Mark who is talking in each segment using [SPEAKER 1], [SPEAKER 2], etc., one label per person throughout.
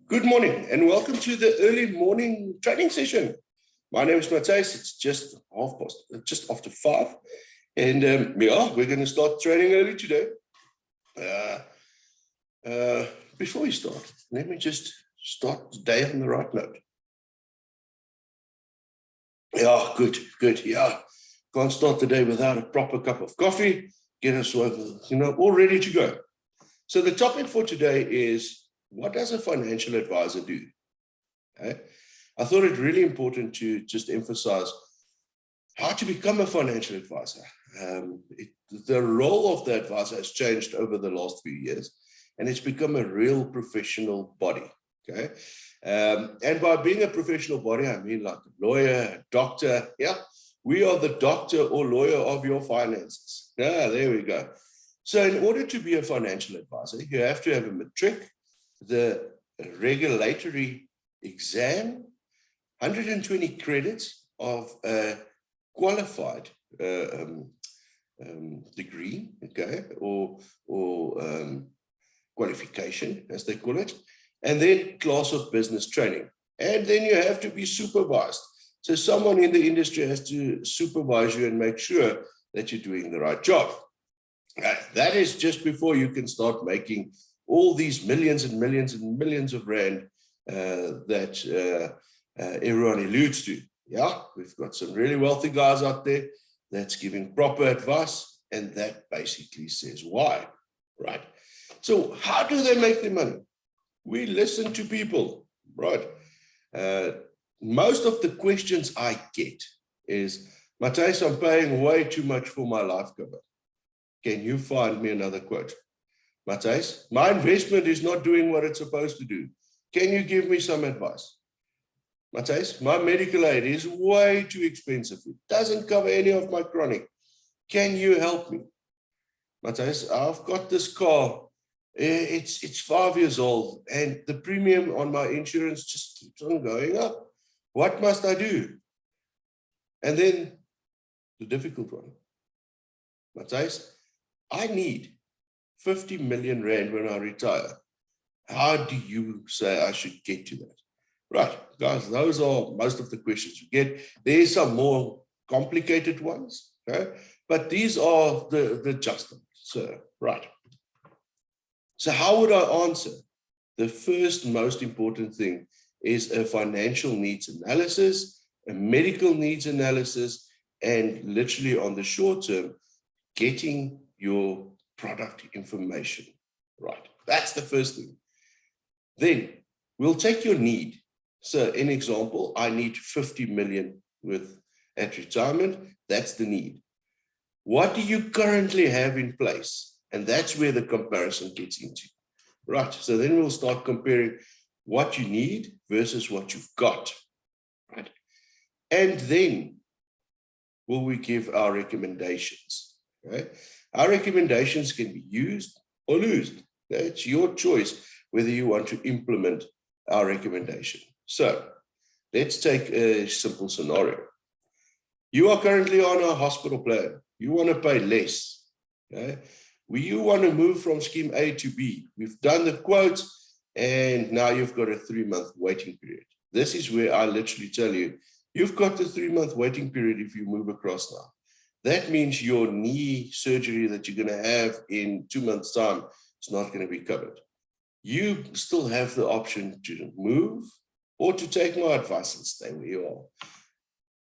[SPEAKER 1] Good morning and welcome to the early morning training session. My name is Matthijs. It's just after 5. And we're going to start training early today. Before we start, let me just start the day on the right note. Yeah, good. Yeah, can't start the day without a proper cup of coffee. Get us all ready to go. So the topic for today is, what does a financial advisor do? Okay. I thought it really important to just emphasize how to become a financial advisor. The role of the advisor has changed over the last few years, and it's become a real professional body. Okay, and by being a professional body, I mean like a lawyer, a doctor. Yeah, we are the doctor or lawyer of your finances. Yeah, there we go. So in order to be a financial advisor, you have to have a matric, the regulatory exam, 120 credits of a qualified degree, okay, or qualification, as they call it, and then class of business training. And then you have to be supervised. So someone in the industry has to supervise you and make sure that you're doing the right job. That is just before you can start making all these millions and millions and millions of rand that everyone alludes to. Yeah, we've got some really wealthy guys out there that's giving proper advice, and that basically says why, right? So how do they make their money? We listen to people, right? Most of the questions I get is, Matthijs, I'm paying way too much for my life cover. Can you find me another quote? Matthijs, my investment is not doing what it's supposed to do. Can you give me some advice? Matthijs, my medical aid is way too expensive. It doesn't cover any of my chronic. Can you help me? Matthijs, I've got this car. It's 5 years old and the premium on my insurance just keeps on going up. What must I do? And then the difficult one. Matthijs, I need 50 million rand when I retire. How do you say I should get to that? Right, guys, those are most of the questions you get. There's some more complicated ones, okay? But these are the just ones. So, right. So how would I answer? The first most important thing is a financial needs analysis, a medical needs analysis, and literally on the short term, getting your product information right. That's the first thing. Then we'll take your need. So in example, I need 50 million at retirement. That's the need. What do you currently have in place? And that's where the comparison gets into. Right. So then we'll start comparing what you need versus what you've got. Right. And then will we give our recommendations? Right. Our recommendations can be used or lost. It's your choice whether you want to implement our recommendation. So let's take a simple scenario. You are currently on a hospital plan. You want to pay less. Okay? You want to move from scheme A to B. We've done the quotes and now you've got a 3-month waiting period. This is where I literally tell you, you've got the 3-month waiting period if you move across now. That means your knee surgery that you're going to have in 2 months' time is not going to be covered. You still have the option to move or to take my advice and stay where you are.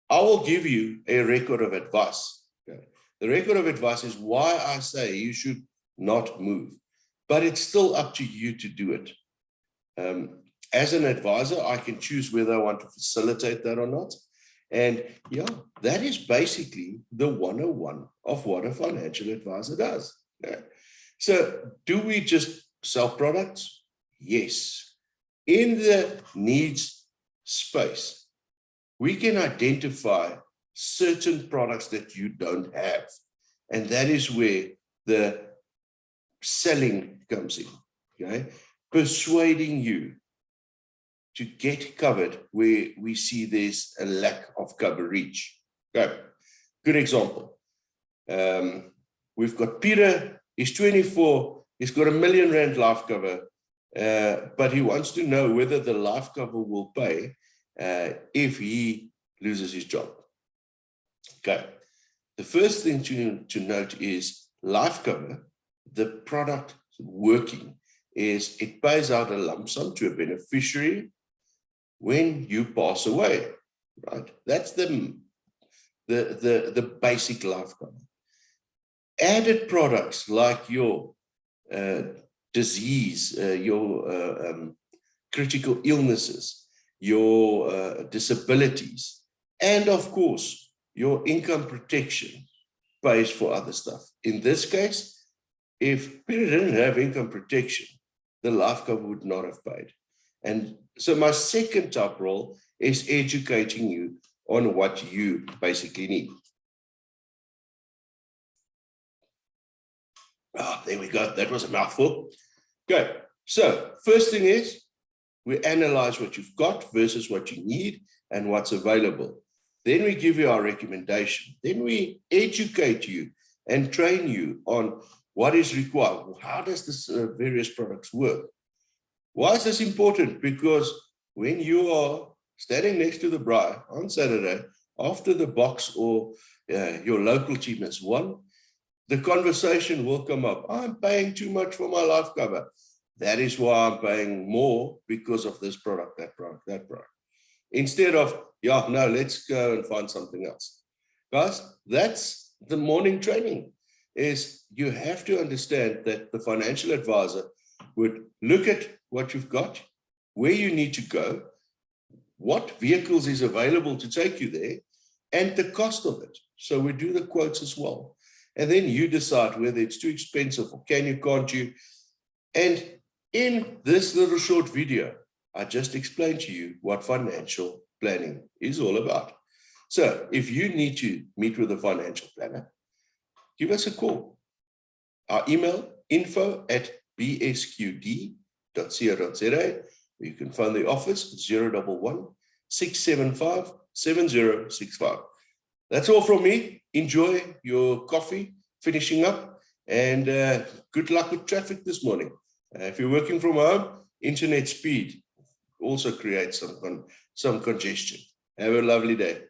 [SPEAKER 1] I will give you a record of advice. Okay? The record of advice is why I say you should not move, but it's still up to you to do it. As an advisor, I can choose whether I want to facilitate that or not. And yeah, that is basically the 101 of what a financial advisor does. Okay? So do we just sell products? Yes. In the needs space, we can identify certain products that you don't have. And that is where the selling comes in, okay? Persuading you to get covered where we see there's a lack of coverage. Okay, good example. We've got Peter, he's 24, he's got R1 million life cover. but he wants to know whether the life cover will pay if he loses his job. Okay. The first thing to note is life cover, the product working is it pays out a lump sum to a beneficiary when you pass away, right? That's the basic life cover. Added products like your disease, your critical illnesses, your disabilities, and of course, your income protection pays for other stuff. In this case, if Peter didn't have income protection, the life cover would not have paid. And so my second top role is educating you on what you basically need. Ah, there we go. That was a mouthful. Okay. So first thing is we analyze what you've got versus what you need and what's available. Then we give you our recommendation. Then we educate you and train you on what is required. How does this various products work? Why is this important? Because when you are standing next to the braai on Saturday, after the box or your local team has won, the conversation will come up. I'm paying too much for my life cover. That is why I'm paying more because of this product, that product, that product. Instead of, yeah, no, let's go and find something else. Guys, that's the morning training, is you have to understand that the financial advisor would look at what you've got, where you need to go, what vehicles is available to take you there, and the cost of it. So we do the quotes as well. And then you decide whether it's too expensive or can you, can't you. And in this little short video, I just explained to you what financial planning is all about. So if you need to meet with a financial planner, give us a call. Our email, info@bsqd.co.za. You can phone the office 011-675-7065. That's all from me. Enjoy your coffee, finishing up, and good luck with traffic this morning. If you're working from home, internet speed also creates some congestion. Have a lovely day.